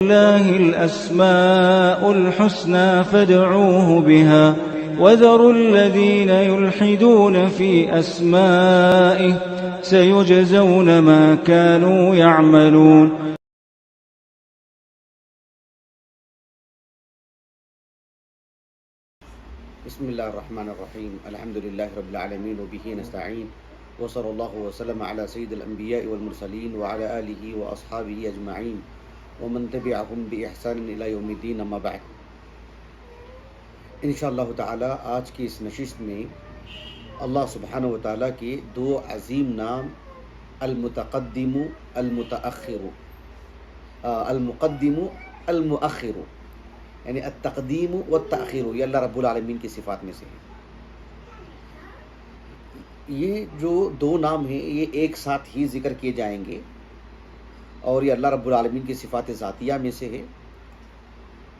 لله الأسماء الحسنى فادعوه بها وذروا الذين يلحدون في أسمائه سيجزون ما كانوا يعملون. بسم الله الرحمن الرحيم الحمد لله رب العالمين وبه نستعين وصلى الله وسلم على سيد الأنبياء والمرسلين وعلى آله وأصحابه أجمعين ومن تبعهم بإحسان إلى يوم الدين اما بعد. انشاءاللہ تعالی آج کی اس نشست میں اللہ سبحانہ و تعالیٰ کے دو عظیم نام المتقدم المتأخر المقدم المؤخر یعنی التقدیم والتأخیر یہ اللہ رب العالمین کی صفات میں سے ہے. یہ جو دو نام ہیں یہ ایک ساتھ ہی ذکر کیے جائیں گے اور یہ اللہ رب العالمین کی صفات ذاتیہ میں سے ہے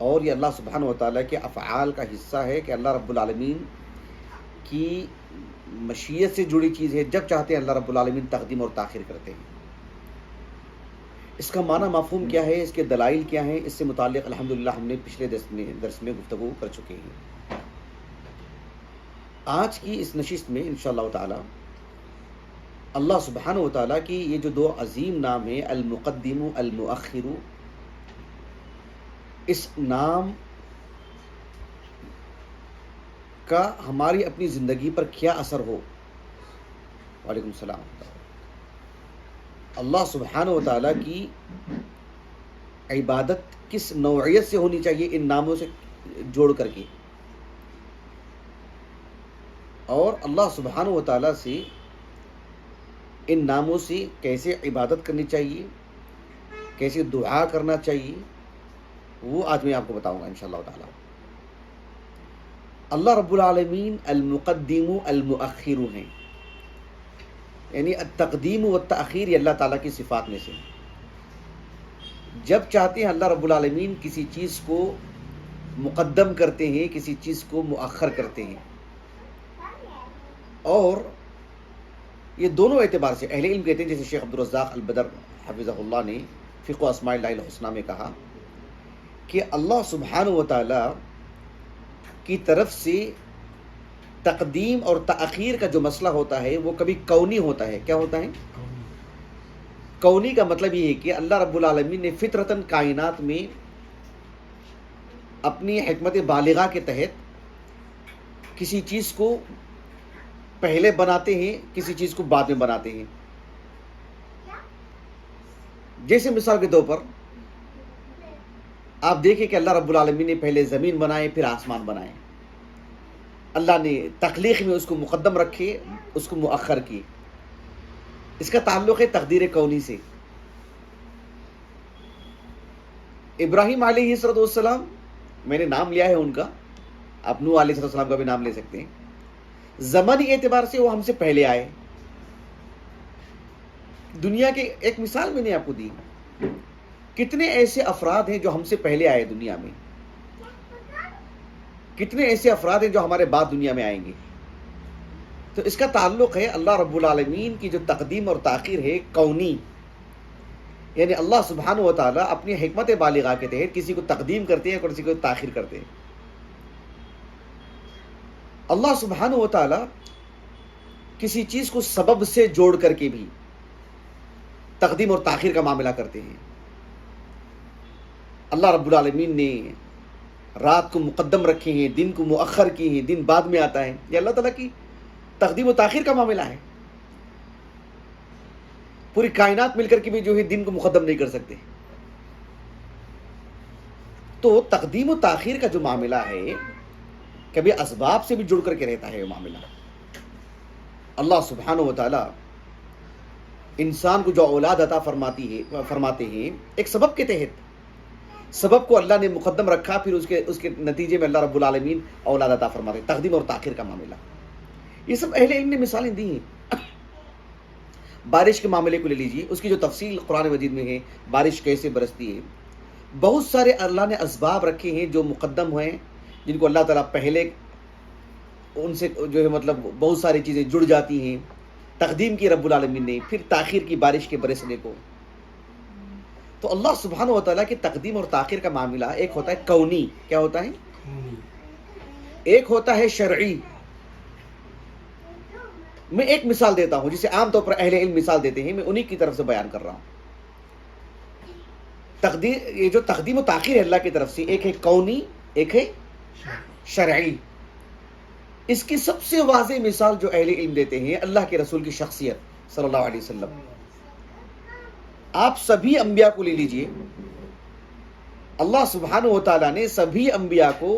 اور یہ اللہ سبحانہ و تعالیٰ کے افعال کا حصہ ہے کہ اللہ رب العالمین کی مشیت سے جڑی چیز ہے. جب چاہتے ہیں اللہ رب العالمین تقدیم اور تاخیر کرتے ہیں. اس کا معنی مفہوم کیا ہے, اس کے دلائل کیا ہیں, اس سے متعلق الحمدللہ ہم نے پچھلے درس میں گفتگو کر چکے ہیں. آج کی اس نشست میں انشاءاللہ تعالی اللہ سبحانہ و تعالیٰ کی یہ جو دو عظیم نام ہیں المقدم المؤخر, اس نام کا ہماری اپنی زندگی پر کیا اثر ہو. وعلیکم السلام. اللہ سبحانہ و تعالیٰ کی عبادت کس نوعیت سے ہونی چاہیے ان ناموں سے جوڑ کر کے, اور اللہ سبحانہ و تعالیٰ سے ان ناموں سے کیسے عبادت کرنی چاہیے, کیسے دعا کرنا چاہیے, وہ آج میں آپ کو بتاؤں گا انشاءاللہ تعالیٰ. اللہ رب العالمین المقدم المؤخر ہیں, یعنی التقدیم والتأخیر یہ اللہ تعالیٰ کی صفات میں سے. جب چاہتے ہیں اللہ رب العالمین کسی چیز کو مقدم کرتے ہیں, کسی چیز کو مؤخر کرتے ہیں. اور یہ دونوں اعتبار سے اہل علم کہتے ہیں, جیسے شیخ عبدالرزاق البدر حفظہ اللہ نے فقہ اسماء اللہ الحسنہ میں کہا کہ اللہ سبحانہ و تعالیٰ کی طرف سے تقدیم اور تأخیر کا جو مسئلہ ہوتا ہے وہ کبھی کونی ہوتا ہے. کیا ہوتا ہے؟ کونی کا مطلب یہ ہے کہ اللہ رب العالمین نے فطرتاً کائنات میں اپنی حکمت بالغہ کے تحت کسی چیز کو پہلے بناتے ہیں, کسی چیز کو بعد میں بناتے ہیں. جیسے مثال کے طور پر آپ دیکھیں کہ اللہ رب العالمین نے پہلے زمین بنائے, پھر آسمان بنائے. اللہ نے تخلیق میں اس کو مقدم رکھے, اس کو مؤخر کیے. اس کا تعلق ہے تقدیر کونی سے. ابراہیم علیہ السلام, میں نے نام لیا ہے ان کا, آپ نوح علیہ السلام کا بھی نام لے سکتے ہیں. زمانی اعتبار سے وہ ہم سے پہلے آئے. دنیا کے ایک مثال میں نے آپ کو دی, کتنے ایسے افراد ہیں جو ہم سے پہلے آئے دنیا میں, کتنے ایسے افراد ہیں جو ہمارے بعد دنیا میں آئیں گے. تو اس کا تعلق ہے اللہ رب العالمین کی جو تقدیم اور تاخیر ہے کونی, یعنی اللہ سبحانہ و تعالیٰ اپنی حکمت بالغہ کے تحت کسی کو تقدیم کرتے ہیں اور کسی کو تاخیر کرتے ہیں. اللہ سبحانہ و تعالیٰ کسی چیز کو سبب سے جوڑ کر کے بھی تقدیم اور تاخیر کا معاملہ کرتے ہیں. اللہ رب العالمین نے رات کو مقدم رکھے ہیں, دن کو مؤخر کیے ہیں, دن بعد میں آتا ہے. یہ اللہ تعالیٰ کی تقدیم و تاخیر کا معاملہ ہے. پوری کائنات مل کر کے بھی جو ہے دن کو مقدم نہیں کر سکتے. تو تقدیم و تاخیر کا جو معاملہ ہے کبھی اسباب سے بھی جڑ کر کے رہتا ہے. یہ معاملہ اللہ سبحانہ و تعالیٰ انسان کو جو اولاد عطا فرماتے ہیں ایک سبب کے تحت. سبب کو اللہ نے مقدم رکھا, پھر اس کے نتیجے میں اللہ رب العالمین اولاد عطا فرماتے ہیں. تقدیم اور تاخیر کا معاملہ یہ سب اہل علم نے مثالیں دی ہیں. بارش کے معاملے کو لے لیجیے, اس کی جو تفصیل قرآن مجید میں ہے, بارش کیسے برستی ہے. بہت سارے اللہ نے اسباب رکھے ہیں جو مقدم ہوئے, جن کو اللہ تعالیٰ پہلے ان سے جو ہے مطلب بہت ساری چیزیں جڑ جاتی ہیں. تقدیم کی رب العالمین نے, پھر تاخیر کی بارش کے برسنے کو. تو اللہ سبحانہ و تعالیٰ کی تقدیم اور تاخیر کا معاملہ ایک ہوتا ہے کونی، کیا ہوتا ہے؟ ایک ہوتا ہے شرعی. میں ایک مثال دیتا ہوں جسے عام طور پر اہل علم مثال دیتے ہیں، میں انہی کی طرف سے بیان کر رہا ہوں. یہ جو تقدیم و تاخیر ہے اللہ کی طرف سے، ایک ہے کونی، ایک ہے شرعی. اس کی سب سے واضح مثال جو اہل علم دیتے ہیں اللہ کے رسول کی شخصیت صلی اللہ علیہ وسلم. آپ سبھی انبیاء کو لے لیجئے، اللہ سبحانہ و تعالیٰ نے سبھی انبیاء کو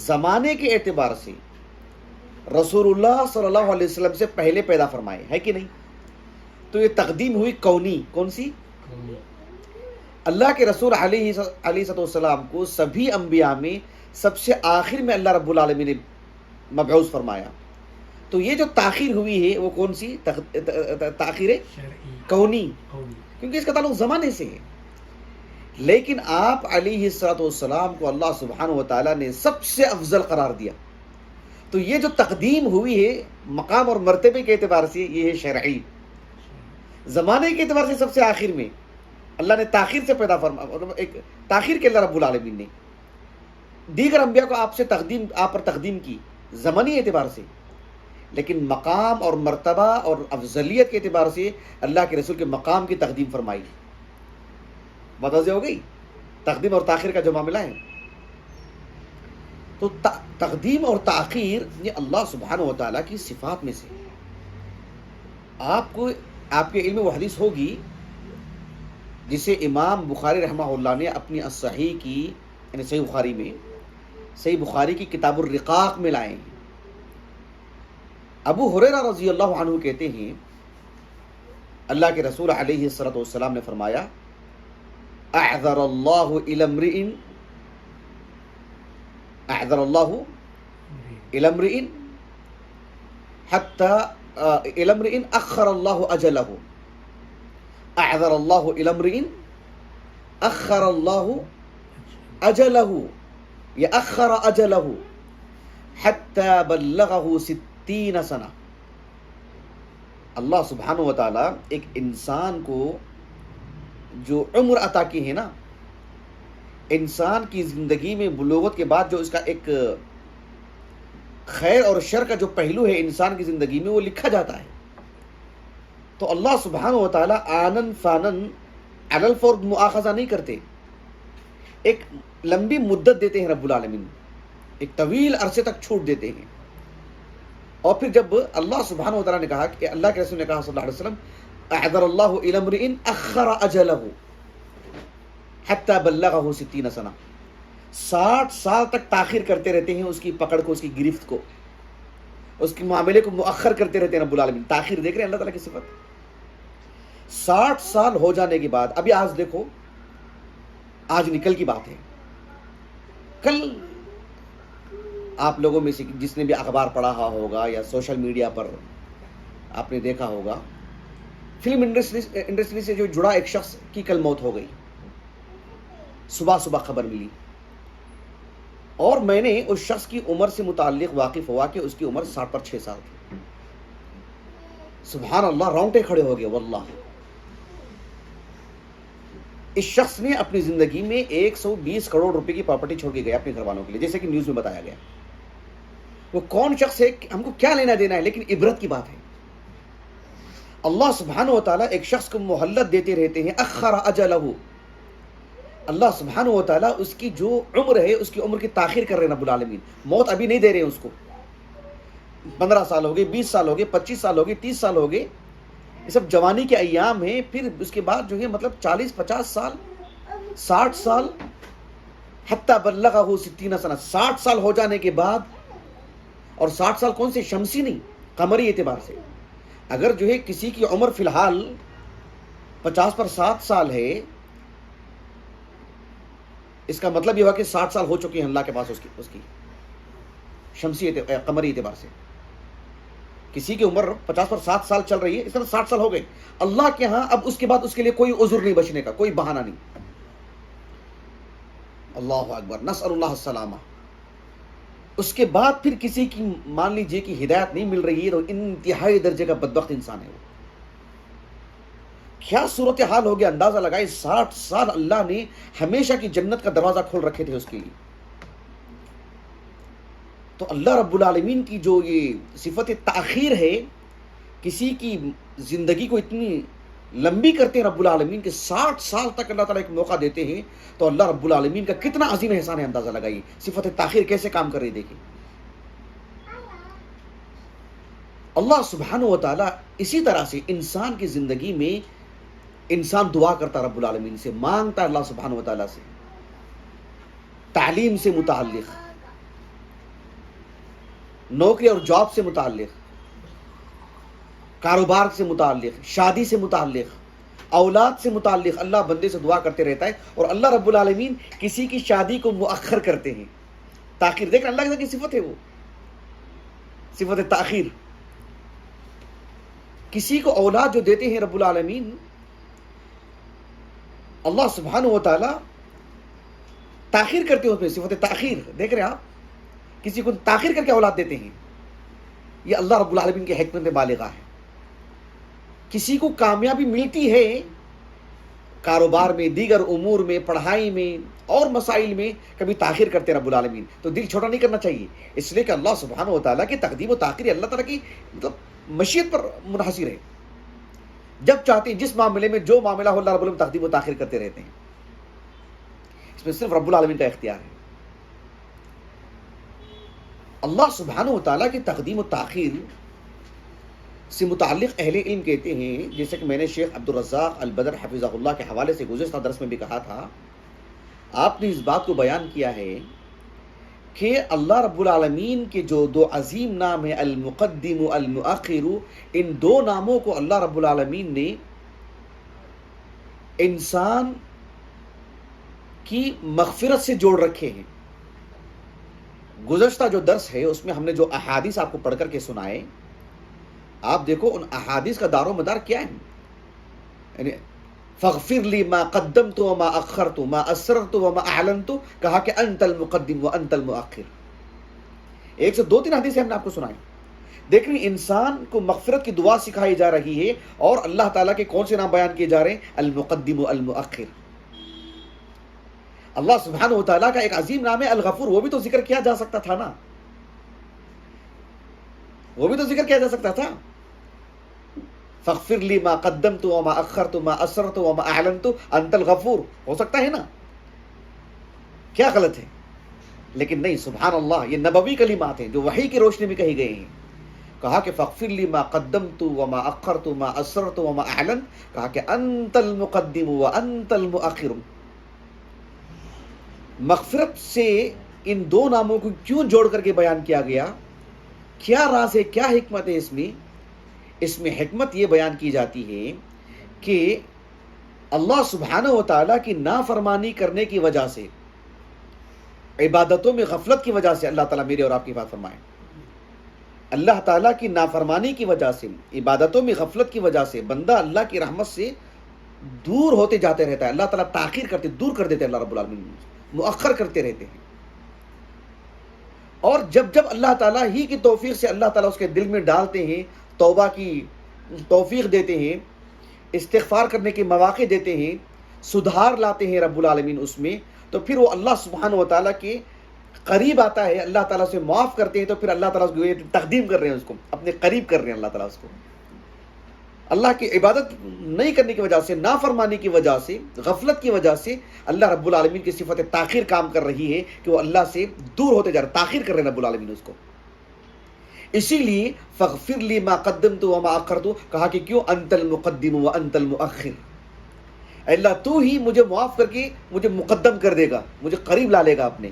زمانے کے اعتبار سے رسول اللہ صلی اللہ علیہ وسلم سے پہلے پیدا فرمائے، ہے کہ نہیں؟ تو یہ تقدیم ہوئی کونی. کون سی؟ اللہ کے رسول علیہ السلام کو سبھی انبیاء میں سب سے آخر میں اللہ رب العالمین نے مبعوث فرمایا. تو یہ جو تاخیر ہوئی ہے وہ کون سی تاخیر ہے؟ کونی، کیونکہ اس کا تعلق زمانے سے ہے. لیکن آپ علیہ السلام کو اللہ سبحانہ و تعالیٰ نے سب سے افضل قرار دیا. تو یہ جو تقدیم ہوئی ہے مقام اور مرتبے کے اعتبار سے یہ ہے شرعی. زمانے کے اعتبار سے سب سے آخر میں اللہ نے تاخیر سے پیدا فرمایا، ایک تاخیر کے اللہ رب العالمین نے دیگر انبیاء کو آپ پر تقدیم کی زمانی اعتبار سے، لیکن مقام اور مرتبہ اور افضلیت کے اعتبار سے اللہ کے رسول کے مقام کی تقدیم فرمائی. بات واضح ہو گئی تقدیم اور تاخیر کا جو معاملہ ہے. تو تقدیم اور تاخیر یہ اللہ سبحانہ و تعالیٰ کی صفات میں سے. آپ کے علم وہ حدیث ہوگی جسے امام بخاری رحمہ اللہ نے اپنی الصحیح کی، یعنی صحیح بخاری کی کتاب الرقاق میں لائے ہیں. ابو ہریرہ رضی اللہ عنہ کہتے ہیں اللہ کے رسول علیہ السلام نے فرمایا اعذر اللہ الی امرئ اخر اللہ اجلہ. اعذر اللہ الی امرئ اخر اللہ اجلہ یا اخر اجلہ حتی بلغہ 60 سنہ. اللہ سبحانہ و تعالیٰ ایک انسان کو جو عمر عطا کی ہے نا، انسان کی زندگی میں بلوغت کے بعد جو اس کا ایک خیر اور شر کا جو پہلو ہے انسان کی زندگی میں وہ لکھا جاتا ہے. تو اللہ سبحانہ و تعالیٰ آنن فانن علی الفور مؤاخذہ نہیں کرتے، ایک لمبی مدت دیتے ہیں رب العالمین، ایک طویل عرصے تک چھوٹ دیتے ہیں. اور پھر جب اللہ سبحانہ و تعالیٰ نے کہا کہ اللہ کے رسول نے کہا صلی اللہ علیہ وسلم اعذر اللہ الی امرئ اخر اجلہ حتی بلغہ 60 سنہ، 60 سال تک تاخیر کرتے رہتے ہیں اس کی پکڑ کو، اس کی گرفت کو، اس کے معاملے کو مؤخر کرتے رہتے ہیں رب العالمین. تاخیر دیکھ رہے ہیں اللہ تعالیٰ کی صفت. 60 سال ہو جانے کے بعد، ابھی آج دیکھو، آج نکل کی بات ہے، کل آپ لوگوں میں سے جس نے بھی اخبار پڑھا ہوگا یا سوشل میڈیا پر آپ نے دیکھا ہوگا، فلم انڈسٹری سے جو جڑا ایک شخص کی کل موت ہو گئی. صبح خبر ملی اور میں نے اس شخص کی عمر سے متعلق واقف ہوا کہ اس کی عمر 60 پر 6 سال تھی. سبحان اللہ، رونگٹے کھڑے ہو گئے واللہ. اس شخص نے اپنی زندگی میں 120 کروڑ روپے کی پراپرٹی چھوڑ کے گیا اپنے گھر والوں کے لیے، جیسے کہ نیوز میں بتایا گیا. وہ کون شخص ہے ہم کو کیا لینا دینا ہے، لیکن عبرت کی بات ہے. اللہ سبحانہ و تعالیٰ ایک شخص کو مہلت دیتے رہتے ہیں، اخر اجلہ. اللہ سبحانہ و تعالیٰ اس کی جو عمر ہے اس کی عمر کی تاخیر کر رہے ہیں رب العالمین. موت ابھی نہیں دے رہے ہیں اس کو. 15 سال ہو گئے، 20 سال ہو گئے، 25 سال ہو گئے، 30 سال ہو گئے، یہ سب جوانی کے ایام ہیں. پھر اس کے بعد جو ہے مطلب 40-50 سال، 60 سال، حتی بلغہ 60 سنہ، 60 سال ہو جانے کے بعد. اور 60 سال کون سے؟ شمسی نہیں، قمری اعتبار سے. اگر جو ہے کسی کی عمر فی الحال 50 پر 7 سال ہے، اس کا مطلب یہ ہوا کہ 60 سال ہو چکے ہیں اللہ کے پاس اس کی شمسی قمری اعتبار سے. کسی کی عمر 50 پر 7 سال چل رہی ہے، اس طرح 60 سال ہو گئے اللہ کے ہاں. اب اس کے بعد اس کے لیے کوئی عذر نہیں بچنے کا، کوئی بہانہ نہیں. اللہ اکبر، نسأل اللہ السلامہ. اس کے بعد پھر کسی کی مان لیجئے کہ ہدایت نہیں مل رہی ہے تو انتہائی درجے کا بدبخت انسان ہے وہ. کیا صورتحال ہو گیا، اندازہ لگائے 60 سال اللہ نے ہمیشہ کی جنت کا دروازہ کھول رکھے تھے اس کے لیے. تو اللہ رب العالمین کی جو یہ صفت تاخیر ہے، کسی کی زندگی کو اتنی لمبی کرتے ہیں رب العالمین کہ 60 سال تک اللہ تعالیٰ ایک موقع دیتے ہیں، تو اللہ رب العالمین کا کتنا عظیم احسان ہے. اندازہ لگائیے صفت تاخیر کیسے کام کر رہی. دیکھیں اللہ سبحانہ و تعالیٰ اسی طرح سے انسان کی زندگی میں انسان دعا کرتا رب العالمین سے، مانگتا اللہ سبحانہ و تعالیٰ سے، تعلیم سے متعلق، نوکری اور جاب سے متعلق، کاروبار سے متعلق، شادی سے متعلق، اولاد سے متعلق اللہ بندے سے دعا کرتے رہتا ہے. اور اللہ رب العالمین کسی کی شادی کو مؤخر کرتے ہیں، تاخیر. دیکھ اللہ کی صفت ہے، وہ صفت تاخیر. کسی کو اولاد جو دیتے ہیں رب العالمین، اللہ سبحانہ و تعالیٰ تاخیر کرتے ہیں اس میں، صفت تاخیر. دیکھ رہے ہیں آپ، کسی کو تاخیر کر کے اولاد دیتے ہیں. یہ اللہ رب العالمین کی حکمت بالغہ ہے. کسی کو کامیابی ملتی ہے کاروبار میں، دیگر امور میں، پڑھائی میں اور مسائل میں، کبھی تاخیر کرتے رب العالمین. تو دل چھوٹا نہیں کرنا چاہیے، اس لیے کہ اللہ سبحانہ و تعالیٰ کی تقدیم و تاخیر اللہ تعالیٰ کی مشیت پر منحصر ہے. جب چاہتے ہیں جس معاملے میں جو معاملہ ہو، اللہ رب العالمین تقدیم و تاخیر کرتے رہتے ہیں. اس میں صرف رب العالمین کا اختیار ہے. اللہ سبحانہ و تعالیٰ کی تقدیم و تاخیر سے متعلق اہل علم کہتے ہیں، جیسے کہ میں نے شیخ عبدالرزاق البدر حفظہ اللہ کے حوالے سے گزشتہ درس میں بھی کہا تھا، آپ نے اس بات کو بیان کیا ہے کہ اللہ رب العالمین کے جو دو عظیم نام ہیں، المقدم المؤخر، ان دو ناموں کو اللہ رب العالمین نے انسان کی مغفرت سے جوڑ رکھے ہیں. گزشتہ جو درس ہے اس میں ہم نے جو احادیث آپ کو پڑھ کر کے سنائے، آپ دیکھو ان احادیث کا دار و مدار کیا ہے. یعنی فاغفر لی ما قدمت وما اخرت ما اسررت وما اعلنت، کہا کہ انت المقدم وانت المؤخر. ایک سے دو تین حدیثیں ہم نے آپ کو سنائے. دیکھیں انسان کو مغفرت کی دعا سکھائی جا رہی ہے، اور اللہ تعالیٰ کے کون سے نام بیان کیے جا رہے ہیں؟ المقدم والمؤخر. اللہ سبحانہ و تعالیٰ کا ایک عظیم نام ہے الغفور، وہ بھی تو ذکر کیا جا سکتا تھا نا، وہ بھی تو ذکر کیا جا سکتا تھا. فاغفر لی ما قدمت وما اخرت ما اسررت وما اعلنت انت الغفور، ہو سکتا ہے نا، کیا غلط ہے؟ لیکن نہیں، سبحان اللہ، یہ نبوی کلمات ہیں جو وحی کی روشنی میں کہی گئے ہیں. کہا کہ فاغفر لی ما قدمت وما اخرت ما اسررت وما اعلنت، کہا کہ انت المقدم وانت المؤخر. مغفرت سے ان دو ناموں کو کیوں جوڑ کر کے بیان کیا گیا؟ کیا راز ہے، کیا حکمت ہے اس میں؟ اس میں حکمت یہ بیان کی جاتی ہے کہ اللہ سبحانہ و تعالیٰ کی نافرمانی کرنے کی وجہ سے، عبادتوں میں غفلت کی وجہ سے، اللہ تعالیٰ میرے اور آپ کی بات فرمائے، اللہ تعالیٰ کی نافرمانی کی وجہ سے، عبادتوں میں غفلت کی وجہ سے بندہ اللہ کی رحمت سے دور ہوتے جاتے رہتا ہے. اللہ تعالیٰ تاخیر کرتے، دور کر دیتے، اللہ رب العالمین مؤخر کرتے رہتے ہیں. اور جب جب اللہ تعالیٰ ہی کی توفیق سے اللہ تعالیٰ اس کے دل میں ڈالتے ہیں، توبہ کی توفیق دیتے ہیں، استغفار کرنے کے مواقع دیتے ہیں، سدھار لاتے ہیں رب العالمین اس میں، تو پھر وہ اللہ سبحانہ و تعالیٰ کے قریب آتا ہے، اللہ تعالیٰ سے معاف کرتے ہیں، تو پھر اللہ تعالیٰ اس کو تقدیم کر رہے ہیں، اس کو اپنے قریب کر رہے ہیں. اللہ تعالیٰ اس کو اللہ کی عبادت نہیں کرنے کی وجہ سے، نافرمانی کی وجہ سے، غفلت کی وجہ سے اللہ رب العالمین کی صفت تاخیر کام کر رہی ہے کہ وہ اللہ سے دور ہوتے جا رہے، تاخیر کر رہے ہیں رب العالمین اس کو. اسی لیے فاغفر لی ما قدمت وما اخرت، کہا کہ کیوں؟ انت المقدم وانت المؤخر. اللہ تو ہی مجھے معاف کر کے مجھے مقدم کر دے گا، مجھے قریب لا لے گا اپنے،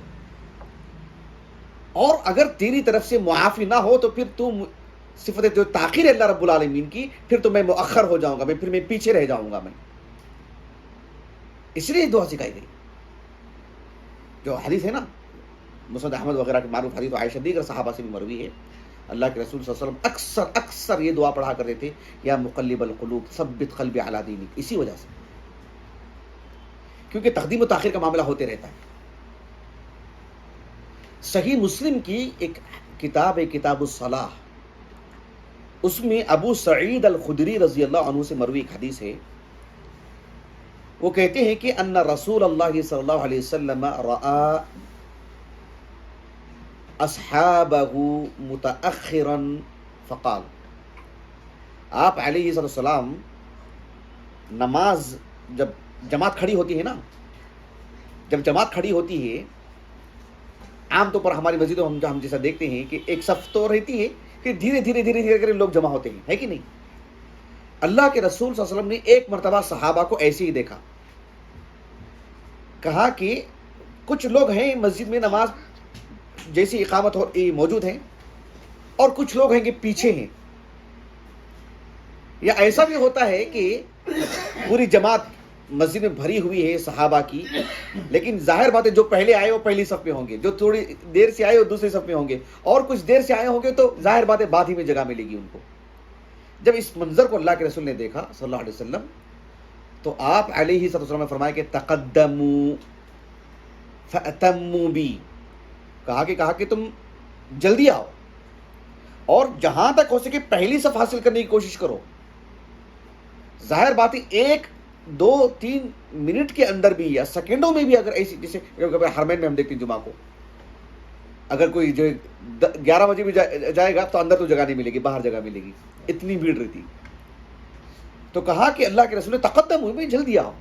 اور اگر تیری طرف سے معافی نہ ہو تو پھر تو صفت جو تاخیر ہے اللہ رب العالمین کی، پھر تو میں مؤخر ہو جاؤں گا، پھر میں پیچھے رہ جاؤں گا میں. اس لیے دعا سکھائی گئی. جو حدیث ہے نا مسند احمد وغیرہ کی معروف حدیث، عائشہ دیگر صحابہ سے بھی مروی ہے، اللہ کے رسول صلی اللہ علیہ وسلم اکثر یہ دعا پڑھا کرتے تھے، یا مقلب القلوب ثبت قلبی علی دینک. اسی وجہ سے، کیونکہ تقدیم و تاخیر کا معاملہ ہوتے رہتا ہے. صحیح مسلم کی ایک کتاب ہے کتاب الصلاح، اس میں ابو سعید الخدری رضی اللہ عنہ سے مروی ایک حدیث ہے وہ کہتے ہیں کہ ان رسول اللہ صلی اللہ علیہ وسلم رأى اصحابہ متأخرا فقال، آپ علیہ السلام نماز جب جماعت کھڑی ہوتی ہے نا، جب جماعت کھڑی ہوتی ہے، عام طور پر ہماری مسجدوں میں ہم جیسا دیکھتے ہیں کہ ایک صف تو رہتی ہے، پھر دھیرے دھیرے دھیرے دھیرے کر لوگ جمع ہوتے ہیں، ہے کہ نہیں؟ اللہ کے رسول صلی اللہ علیہ وسلم نے ایک مرتبہ صحابہ کو ایسے ہی دیکھا، کہا کہ کچھ لوگ ہیں مسجد میں نماز جیسی اقامت موجود ہیں، اور کچھ لوگ ہیں کہ پیچھے ہیں، یا ایسا بھی ہوتا ہے کہ پوری جماعت مسجد میں بھری ہوئی ہے صحابہ کی، لیکن ظاہر بات ہے جو پہلے آئے وہ پہلی صف میں ہوں گے، جو تھوڑی دیر سے آئے وہ دوسری صف میں ہوں گے، اور کچھ دیر سے آئے ہوں گے تو ظاہر بات ہے بعد ہی میں جگہ ملے گی ان کو۔ جب اس منظر کو اللہ کے رسول نے دیکھا صلی اللہ علیہ وسلم، تو آپ علیہ السلام نے فرمایا کہ تقدموا فأتموا بی، کہا کہ تم جلدی آؤ اور جہاں تک ہو سکے پہلی صف حاصل کرنے کی کوشش کرو۔ ظاہر بات ہے 1 2 3 منٹ کے اندر بھی یا سیکنڈوں میں بھی اگر ایسی، جیسے حرمین میں ہم دیکھتے ہیں جمعہ کو، اگر کوئی جو 11 بجے بھی جائے گا تو اندر تو جگہ نہیں ملے گی، باہر جگہ ملے گی، اتنی بھیڑ رہتی۔ تو کہا کہ اللہ کے رسول نے تقدم ہوئی، جلدی آؤ،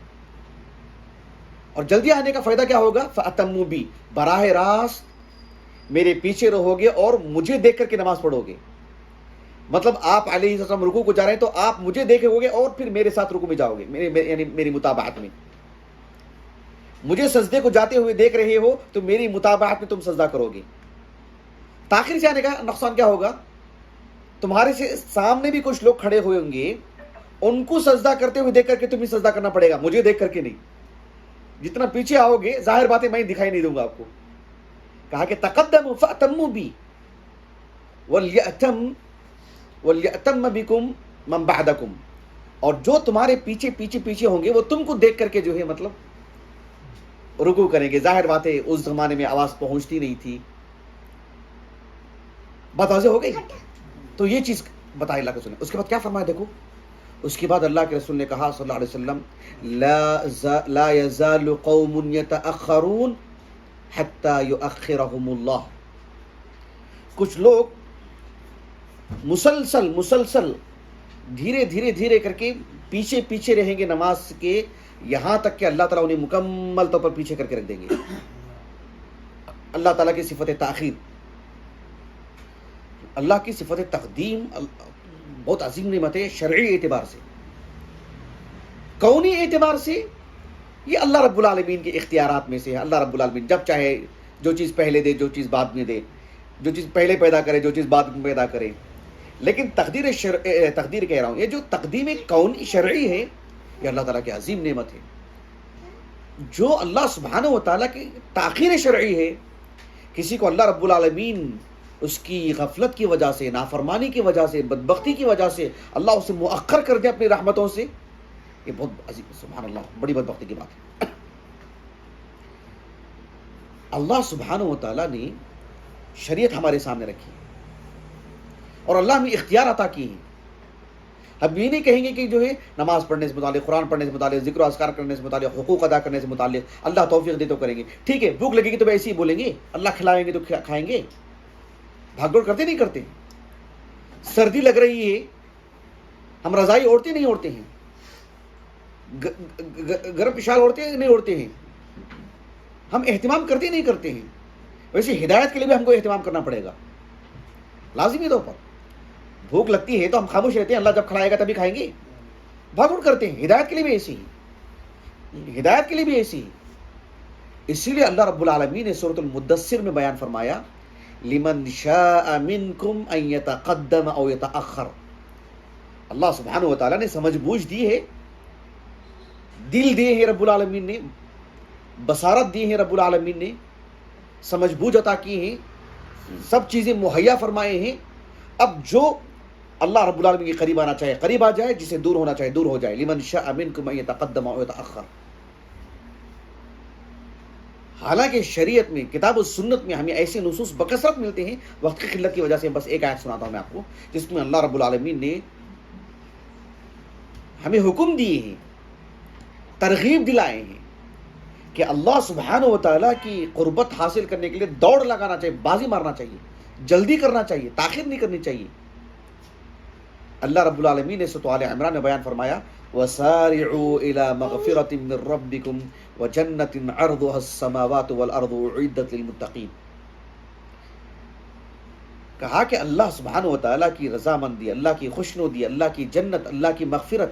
اور جلدی آنے کا فائدہ کیا ہوگا؟ فأتموا بی، براہ راست میرے پیچھے رہو گے اور مجھے دیکھ کر کے نماز پڑھو گے۔ مطلب آپ علیہ السلام رکوع کو جا رہے ہیں تو آپ مجھے دیکھے ہوگے اور پھر میرے ساتھ رکوع میں جاؤ گے، یعنی میری متابعت میں۔ مجھے سجدے کو جاتے ہوئے دیکھ رہے ہو تو میری متابعت میں تم سجدہ کرو گے۔ تاخیر سے آنے کا نقصان کیا ہوگا؟ تمہارے سے سامنے بھی کچھ لوگ کھڑے ہوئے ہوں گے، ان کو سجدہ کرتے ہوئے دیکھ کر کے تمہیں سجدہ کرنا پڑے گا، مجھے دیکھ کر کے نہیں۔ جتنا پیچھے آؤ گے ظاہر بات ہے میں دکھائی نہیں دوں گا آپ کو۔ کہا کہ تقدموا فأتموا بی وَلْيَأْتَمَّ بِكُمْ مَنْ بَعْدَكُمْ، اور جو تمہارے پیچھے پیچھے پیچھے ہوں گے وہ تم کو دیکھ کر کے جو ہے مطلب رکوع کریں گے۔ ظاہر بات ہے اس زمانے میں آواز پہنچتی نہیں تھی، بات واضح ہو گئی۔ تو یہ چیز بتائی اللہ کے رسول نے۔ اس کے بعد کیا فرمایا دیکھو، اس کے بعد اللہ کے رسول نے کہا صلی اللہ علیہ وسلم، لا يزال قوم يتأخرون حتى يؤخرهم اللہ، کچھ لوگ مسلسل دھیرے دھیرے کر کے پیچھے رہیں گے نماز کے، یہاں تک کہ اللہ تعالیٰ انہیں مکمل طور پر پیچھے کر کے رکھ دیں گے۔ اللہ تعالیٰ کی صفت تاخیر، اللہ کی صفت تقدیم بہت عظیم نعمت ہے، شرعی اعتبار سے، کونی اعتبار سے یہ اللہ رب العالمین کے اختیارات میں سے ہے۔ اللہ رب العالمین جب چاہے جو چیز پہلے دے، جو چیز بعد میں دے، جو چیز پہلے پیدا کرے، جو چیز بعد میں پیدا کرے۔ لیکن تقدیر کہہ رہا ہوں، یہ جو تقدیم کونی شرعی ہے یہ اللہ تعالیٰ کی عظیم نعمت ہے۔ جو اللہ سبحانہ و تعالیٰ کی تاخیر شرعی ہے، کسی کو اللہ رب العالمین اس کی غفلت کی وجہ سے، نافرمانی کی وجہ سے، بدبختی کی وجہ سے اللہ اسے مؤخر کر دے اپنی رحمتوں سے، یہ بہت عظیم، سبحان اللہ، بڑی بدبختی کی بات ہے۔ اللہ سبحانہ و تعالیٰ نے شریعت ہمارے سامنے رکھی ہے اور اللہ ہمیں اختیار عطا کی ہے۔ ہم یہ نہیں کہیں گے کہ جو ہے نماز پڑھنے سے متعلق، قرآن پڑھنے سے متعلق، ذکر و اذکار کرنے سے متعلق، حقوق ادا کرنے سے متعلق اللہ توفیق دے تو کریں گے، ٹھیک ہے۔ بھوک لگے گی تو ایسے ہی بولیں گے، اللہ کھلائیں گے تو کھائیں گے، بھاگ دوڑ کرتے نہیں کرتے۔ سردی لگ رہی ہے، ہم رضائی اوڑھتے نہیں اوڑھتے ہیں، گرم شال اوڑھتے ہیں نہیں اوڑھتے ہیں، ہم اہتمام کرتے نہیں کرتے ہیں۔ ویسے ہدایت کے لیے بھی ہم کو اہتمام کرنا پڑے گا لازمی طور پر۔ بھوک لگتی ہے تو ہم خاموش رہتے ہیں، اللہ جب کھلائے گا تبھی کھائیں گے، بھاگ اڑ کرتے ہیں۔ ہدایت کے لیے بھی ایسی ہی، ہدایت کے لیے بھی ایسی ہی۔ اسی لیے اللہ رب العالمین نے سورۃ المدثر میں بیان فرمایا، لمن شاء منکم ان یتقدم او یتأخر۔ اللہ سبحانہ و تعالیٰ نے سمجھ بوجھ دی ہے، دل دیے ہیں رب العالمین نے، بصارت دی ہے رب العالمین نے، سمجھ بوجھ عطا کی ہیں، سب چیزیں مہیا فرمائے ہیں۔ اب جو اللہ رب العالمین کے قریب آنا چاہے قریب آ جائے، جسے دور ہونا چاہے دور ہو جائے۔ لمن شاء منکم ان یتقدم او یتأخر۔ حالانکہ شریعت میں، کتاب و سنت میں ہمیں ایسے نصوص بکثرت ملتے ہیں، وقت کی قلت کی وجہ سے بس ایک آیت سناتا ہوں میں آپ کو، جس میں اللہ رب العالمین نے ہمیں حکم دیے ہیں ترغیب دلائے ہیں کہ اللہ سبحانہ و تعالیٰ کی قربت حاصل کرنے کے لیے دوڑ لگانا چاہیے، بازی مارنا چاہیے، جلدی کرنا چاہیے، تاخیر نہیں کرنی چاہیے۔ اللہ رب العالمین نے سورۃ آل عمران میں بیان فرمایا وَسَارِعُوا إِلَى مَغْفِرَةٍ مِّن رَّبِّكُمْ وَجَنَّةٍ عَرْضُهَا السَّمَاوَاتُ وَالْأَرْضُ أُعِدَّتْ لِلْمُتَّقِينَ، کہا کہ اللہ سبحانہ و تعالیٰ کی رضامندی، اللہ کی خوشنودی، اللہ کی جنت، اللہ کی مغفرت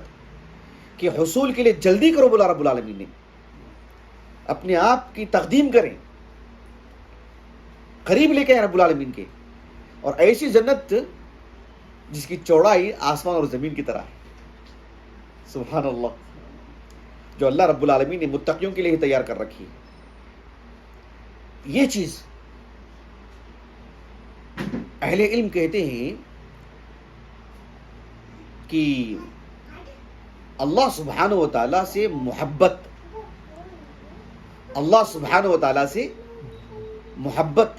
کے حصول کے لیے جلدی کرو بولا رب العالمین نے، اپنے آپ کی تقدیم کریں، قریب لے کے آئیں رب العالمین کے، اور ایسی جنت جس کی چوڑائی آسمان اور زمین کی طرح ہے، سبحان اللہ، جو اللہ رب العالمین نے متقیوں کے لیے ہی تیار کر رکھی ہے۔ یہ چیز اہل علم کہتے ہیں کہ اللہ سبحانہ و تعالیٰ سے محبت، اللہ سبحانہ و تعالیٰ سے محبت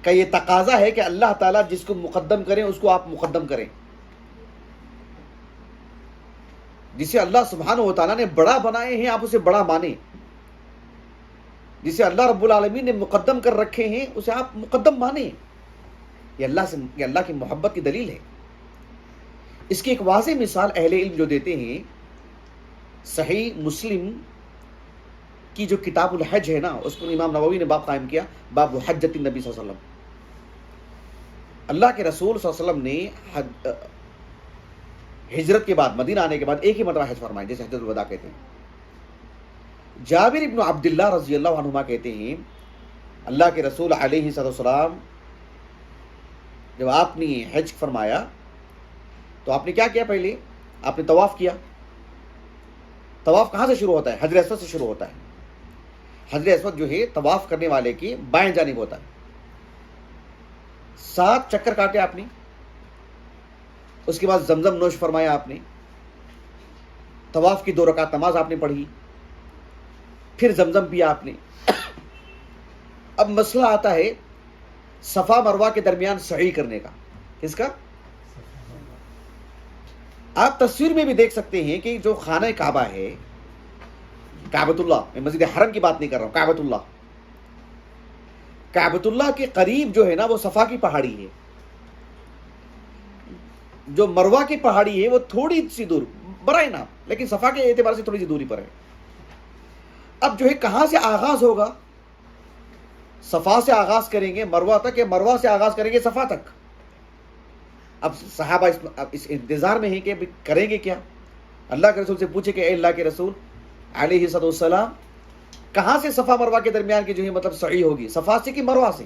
کا یہ تقاضا ہے کہ اللہ تعالیٰ جس کو مقدم کریں اس کو آپ مقدم کریں، جسے اللہ سبحانہ و تعالیٰ نے بڑا بنائے ہیں آپ اسے بڑا مانیں، جسے اللہ رب العالمین نے مقدم کر رکھے ہیں اسے آپ مقدم مانیں۔ یہ اللہ کی محبت کی دلیل ہے۔ اس کی ایک واضح مثال اہل علم جو دیتے ہیں، صحیح مسلم کی جو کتاب الحج ہے نا، اس پر امام نووی نے باب قائم کیا، باب حجۃ النبی صلی اللہ علیہ وسلم۔ اللہ کے رسول صلی اللہ علیہ وسلم نے ہجرت کے بعد، مدینہ آنے کے بعد ایک ہی مرتبہ حج فرمایا، جیسے حجۃ الوداع کہتے ہیں۔ جابر ابن عبداللہ رضی اللہ عنہما کہتے ہیں اللہ کے رسول علیہ السلام جب آپ نے حج فرمایا تو آپ نے کیا کیا؟ پہلے آپ نے طواف کیا۔ طواف کہاں سے شروع ہوتا ہے؟ حجر اسود سے شروع ہوتا ہے۔ حجر اسود جو ہے طواف کرنے والے کی بائیں جانب ہوتا ہے۔ 7 چکر کاٹے آپ نے، اس کے بعد زمزم نوش فرمایا آپ نے، طواف کی 2 رکعت نماز آپ نے پڑھی، پھر زمزم پیا آپ نے۔ اب مسئلہ آتا ہے صفا مروہ کے درمیان سعی کرنے کا۔ کس کا؟ آپ تصویر میں بھی دیکھ سکتے ہیں کہ جو خانہ کعبہ ہے، کعبۃ اللہ، میں مسجد حرم کی بات نہیں کر رہا ہوں، کعبۃ اللہ، کعبۃ اللہ کے قریب جو ہے نا وہ صفا کی پہاڑی ہے، جو مروہ کی پہاڑی ہے وہ تھوڑی سی دور، برائے نا، لیکن صفا کے اعتبار سے تھوڑی سی دوری پر ہے۔ اب جو ہے کہاں سے آغاز ہوگا؟ صفا سے آغاز کریں گے مروہ تک، یا مروہ سے آغاز کریں گے صفا تک؟ اب صحابہ اس انتظار میں ہیں کہ کریں گے کیا۔ اللہ کے رسول سے پوچھے کہ اے اللہ کے رسول علیہ السلام، کہاں سے صفا مروہ کے درمیان کی جو ہے مطلب سعی ہوگی، صفا سے کہ مروہ سے؟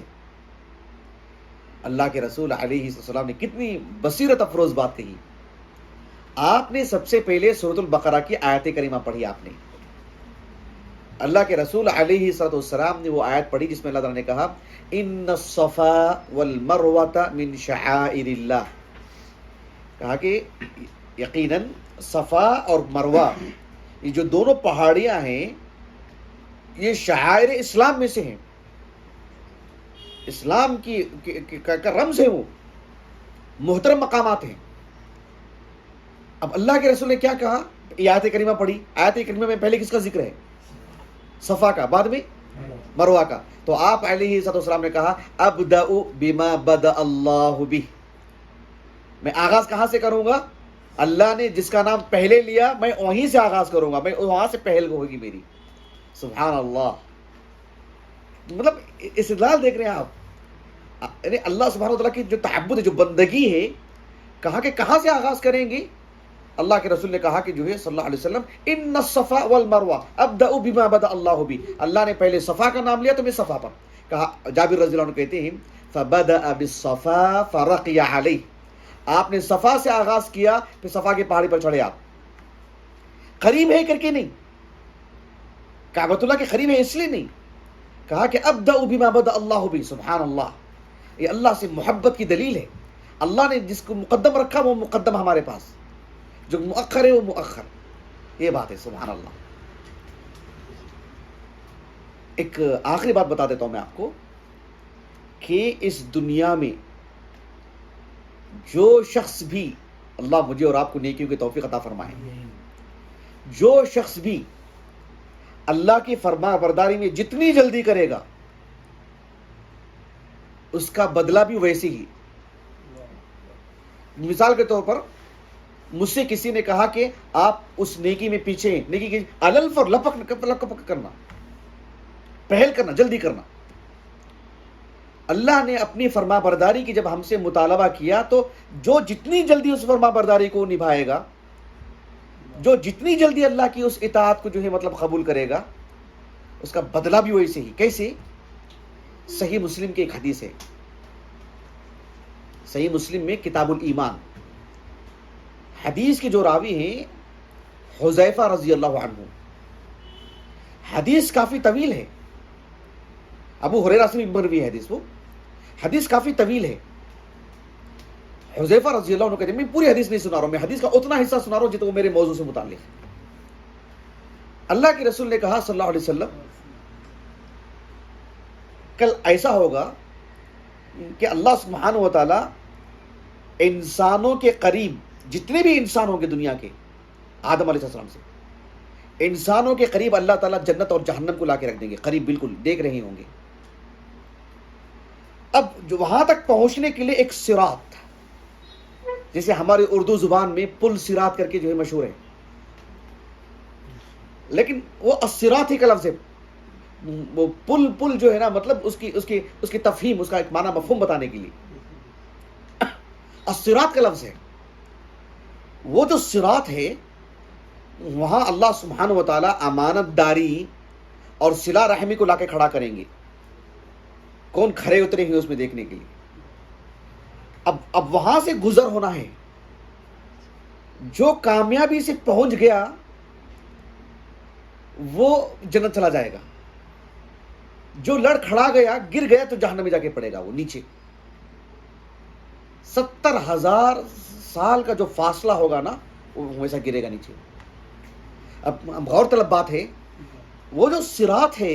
اللہ کے رسول علیہ السلام نے کتنی بصیرت افروز بات کہی۔ آپ نے سب سے پہلے سورۃ البقرہ کی آیت کریمہ پڑھی۔ آپ نے اللہ کے رسول علیہ السلام نے وہ آیت پڑھی جس میں اللہ تعالیٰ نے کہا ان الصفا والمروۃ من شعائر اللہ، کہا کہ یقیناً صفا اور مروہ یہ جو دونوں پہاڑیاں ہیں یہ شعائر اسلام میں سے ہیں، اسلام کی کا رمز ہے، وہ محترم مقامات ہیں۔ اب اللہ کے رسول نے کیا کہا؟ یہ آیت کریمہ پڑھی۔ آیت کریمہ میں پہلے کس کا ذکر ہے؟ صفا کا، بعد میں مروہ کا۔ تو آپ علیہ السلام نے کہا ابدأ بما بدأ اللہ بہ، میں آغاز کہاں سے کروں گا؟ اللہ نے جس کا نام پہلے لیا میں وہیں سے آغاز کروں گا، میں وہاں سے پہل ہوگی میری۔ سبحان اللہ، مطلب استدلال دیکھ رہے ہیں آپ، یعنی اللہ سبحانہ وتعالیٰ کی جو تعبد ہے، جو بندگی ہے، کہا کہ کہاں سے آغاز کریں گے؟ اللہ کے رسول نے کہا کہ جو ہے صلی اللہ علیہ وسلم ان الصفا والمروہ ابدأ بما بدأ اللہ بہ، اللہ نے پہلے صفا کا نام لیا تو میں صفا پر کہا۔ جابر رضی اللہ عنہ کہتے ہیں فبدأ بالصفا فرقی علیہ، آپ نے صفا سے آغاز کیا پھر صفا کی پہاڑی پر چڑھے۔ آپ قریب ہے کر کے نہیں، کعبۃ اللہ کے قریب ہے اس لیے نہیں، کہا کہ ابدأ بما بدأ اللہ بہ۔ سبحان اللہ، یہ اللہ سے محبت کی دلیل ہے۔ اللہ نے جس کو مقدم رکھا وہ مقدم ہمارے پاس، جو مؤخر ہے وہ مؤخر، یہ بات ہے۔ سبحان اللہ۔ ایک آخری بات بتا دیتا ہوں میں آپ کو کہ اس دنیا میں جو شخص بھی، اللہ مجھے اور آپ کو نیکیوں کی توفیق عطا فرمائے، جو شخص بھی اللہ کی فرما برداری میں جتنی جلدی کرے گا اس کا بدلہ بھی ویسے ہی. مثال کے طور پر مجھ سے کسی نے کہا کہ آپ اس نیکی میں پیچھے ہیں, نیکی کی الف اور لپک کرنا, پہل کرنا, جلدی کرنا. اللہ نے اپنی فرما برداری کی جب ہم سے مطالبہ کیا تو جو جتنی جلدی اس فرما برداری کو نبھائے گا, جو جتنی جلدی اللہ کی اس اطاعت کو جو ہے مطلب قبول کرے گا, اس کا بدلہ بھی ویسے ہی. کیسے؟ صحیح مسلم کی ایک حدیث ہے, صحیح مسلم میں کتاب الایمان, حدیث کے جو راوی ہیں حذیفہ رضی اللہ عنہ. حدیث کافی طویل ہے, ابو ہریرہ سے بھی مروی ہے حدیث, وہ حدیث کافی طویل ہے. حذیفہ رضی اللہ عنہ کہتے ہیں, میں پوری حدیث نہیں سنا رہا ہوں, میں حدیث کا اتنا حصہ سنا رہا ہوں جتنا وہ میرے موضوع سے متعلق ہے. اللہ کے رسول نے کہا صلی اللہ علیہ وسلم, کل ایسا ہوگا کہ اللہ سبحانہ و تعالی انسانوں کے قریب, جتنے بھی انسان ہوں گے دنیا کے آدم علیہ السلام سے, انسانوں کے قریب اللہ تعالیٰ جنت اور جہنم کو لا کے رکھ دیں گے, قریب بالکل دیکھ رہے ہوں گے. اب جو وہاں تک پہنچنے کے لیے ایک صراط, جیسے ہماری اردو زبان میں پل صراط کر کے جو ہے مشہور ہے, لیکن وہ الصراط ہی کا لفظ ہے. وہ پل جو ہے نا, مطلب اس کی تفہیم, اس کا ایک معنی مفہوم بتانے کے لیے الصراط کا لفظ ہے. وہ جو صراط ہے وہاں اللہ سبحانہ و تعالی امانت داری اور صلہ رحمی کو لا کے کھڑا کریں گے. کون کھڑے اترے ہیں اس میں دیکھنے کے لیے. اب وہاں سے گزر ہونا ہے. جو کامیابی سے پہنچ گیا وہ جنت چلا جائے گا, جو لڑ کھڑا گیا گر گیا تو جہنم میں جا کے پڑے گا, وہ نیچے. 70,000 سال کا جو فاصلہ ہوگا نا, وہ ہمیشہ گرے گا نیچے. اب غور طلب بات ہے, وہ جو صراط ہے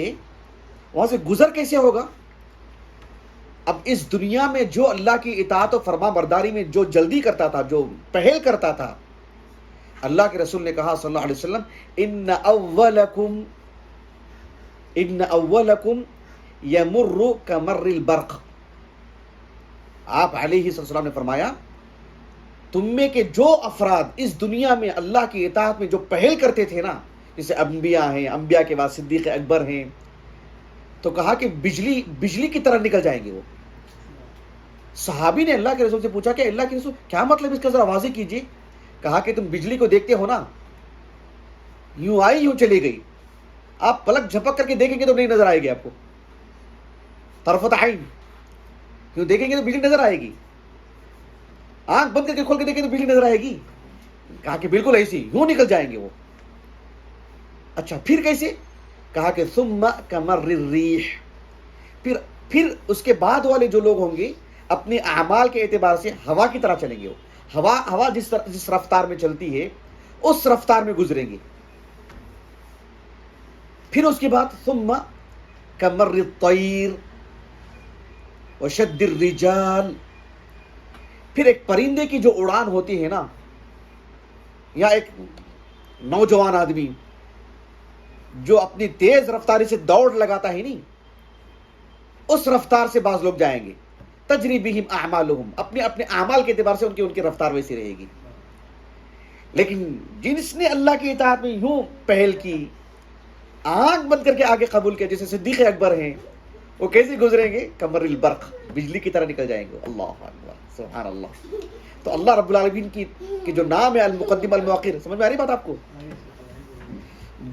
وہاں سے گزر کیسے ہوگا؟ اب اس دنیا میں جو اللہ کی اطاعت و فرما برداری میں جو جلدی کرتا تھا, جو پہل کرتا تھا, اللہ کے رسول نے کہا صلی اللہ علیہ وسلم, ان اولکم یمر کمر البرق. آپ علیہ السلام نے فرمایا, تم میں کے جو افراد اس دنیا میں اللہ کی اطاعت میں جو پہل کرتے تھے نا, جیسے انبیاء ہیں, انبیاء کے بعد صدیق اکبر ہیں, تو کہا کہ بجلی کی طرح نکل جائیں گے وہ. صحابی نے اللہ کے رسول سے پوچھا کہ اللہ کے رسول کیا مطلب اس کا ذرا واضح کیجیے. کہا کہ تم بجلی کو دیکھتے ہو نا, یوں آئی یوں چلی گئی, آپ پلک جھپک کر کے دیکھیں گے تو نہیں نظر آئے گی آپ کو. طرفت عین کیوں دیکھیں گے تو بجلی نظر آئے گی, آنکھ بند کر کے کھول کے دیکھیں تو بجلی نظر آئے گی. کہا کہ بالکل ایسی, یوں نکل جائیں گے وہ. اچھا پھر کیسے؟ کہا کہ ثم کمر الریح, پھر اس کے بعد والے جو لوگ ہوں گے اپنے اعمال کے اعتبار سے ہوا کی طرح چلیں گے. وہ ہوا جس رفتار میں چلتی ہے اس رفتار میں گزریں گے. پھر اس کے بعد ثم کمر الطیر وشد الرجال, پھر ایک پرندے کی جو اڑان ہوتی ہے نا, یا ایک نوجوان آدمی جو اپنی تیز رفتاری سے دوڑ لگاتا ہے نہیں, اس رفتار سے بعض لوگ جائیں گے. تجری بہم اعمالہم, اپنے اعمال کے اعتبار سے ان کی رفتار ویسی رہے گی. لیکن جس نے اللہ کی اطاعت میں یوں پہل کی, آنکھ بند کر کے آگے قبول کیا, جیسے صدیق اکبر ہیں, وہ کیسے گزریں گے؟ کمر البرق, بجلی کی طرح نکل جائیں گے. اللہ اکبر, سبحان اللہ. تو اللہ رب العالمین کی جو نام ہے المقدم المؤخر, سمجھ میں آ رہی بات آپ کو؟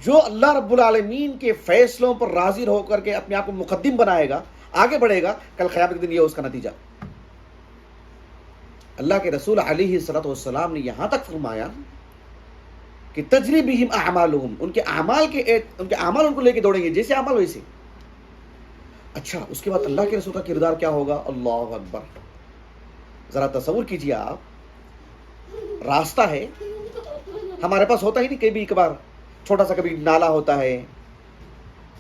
جو اللہ رب العالمین کے فیصلوں پر راضی ہو کر کے اپنے آپ کو مقدم بنائے گا, آگے بڑھے گا, کل قیامت کے دن یہ اس کا نتیجہ. اللہ کے رسول علیہ الصلوۃ والسلام نے یہاں تک فرمایا کہ تجری بہم اعمالہم, ان کے اعمال ان کو لے کے دوڑیں گے, جیسے اعمال ویسے. اچھا اس کے بعد اللہ کے رسول کا کردار کیا ہوگا؟ اللہ اکبر. ذرا تصور کیجیے آپ, راستہ ہے ہمارے پاس, ہوتا ہی نہیں کبھی کبھار, چھوٹا سا کبھی نالا ہوتا ہے,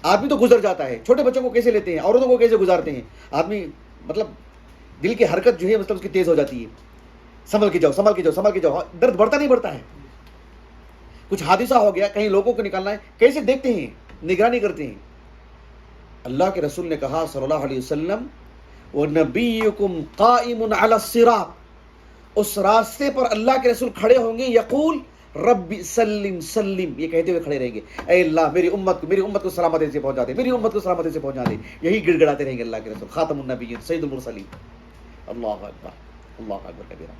آدمی تو گزر جاتا ہے. چھوٹے بچوں کو کیسے لیتے ہیں, عورتوں کو کیسے گزارتے ہیں آدمی, مطلب دل کی حرکت جو ہے مطلب اس کی تیز ہو جاتی ہے. سنبھل کے جاؤ, درد بڑھتا نہیں بڑھتا ہے. کچھ حادثہ ہو گیا, کہیں لوگوں کو نکالنا ہے, کیسے دیکھتے ہیں, نگرانی کرتے ہیں. اللہ کے رسول نے کہا صلی اللہ علیہ وسلم وَنَبِيُّكُمْ قَائِمٌ عَلَى الصِّرَاطِ, اس راستے پر اللہ کے رسول کھڑے ہوں گے, یقول رب سلم سلم, یہ کہتے ہوئے کھڑے رہیں گے, اے اللہ میری امت کو سلامتی سے پہنچا دے, میری امت کو سلامتی سے پہنچا دے, یہی گڑ گڑاتے رہیں گے اللہ کے رسول, خاتم النبیین سید المرسلین. اللہ اکبر, اللہ اکبر کبیرہ.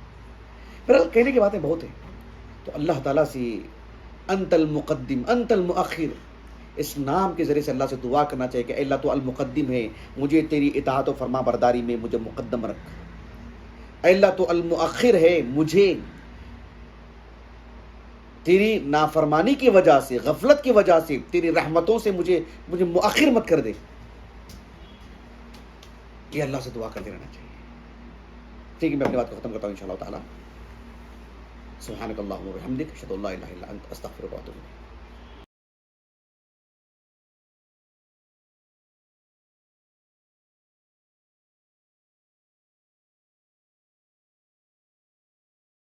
پھر کہنے کی باتیں بہت ہیں, تو اللہ تعالیٰ سے انت المقدم انت المؤخر, اس نام کے ذریعے سے اللہ سے دعا کرنا چاہیے کہ اے اللہ تو المقدم ہے, مجھے تیری اطاعت و فرما برداری میں مجھے مقدم رکھ. اے اللہ تو المؤخر ہے, مجھے تیری نافرمانی کی وجہ سے, غفلت کی وجہ سے, تیری رحمتوں سے مجھے مؤخر مت کر دے. یہ اللہ سے دعا کرتے رہنا چاہیے. ٹھیک ہے, میں اپنی بات کو ختم کرتا ہوں انشاءاللہ تعالی. سبحانک اللہم و بحمدک, اشہد ان لا الہ الا انت, استغفرک و اتوب الیک.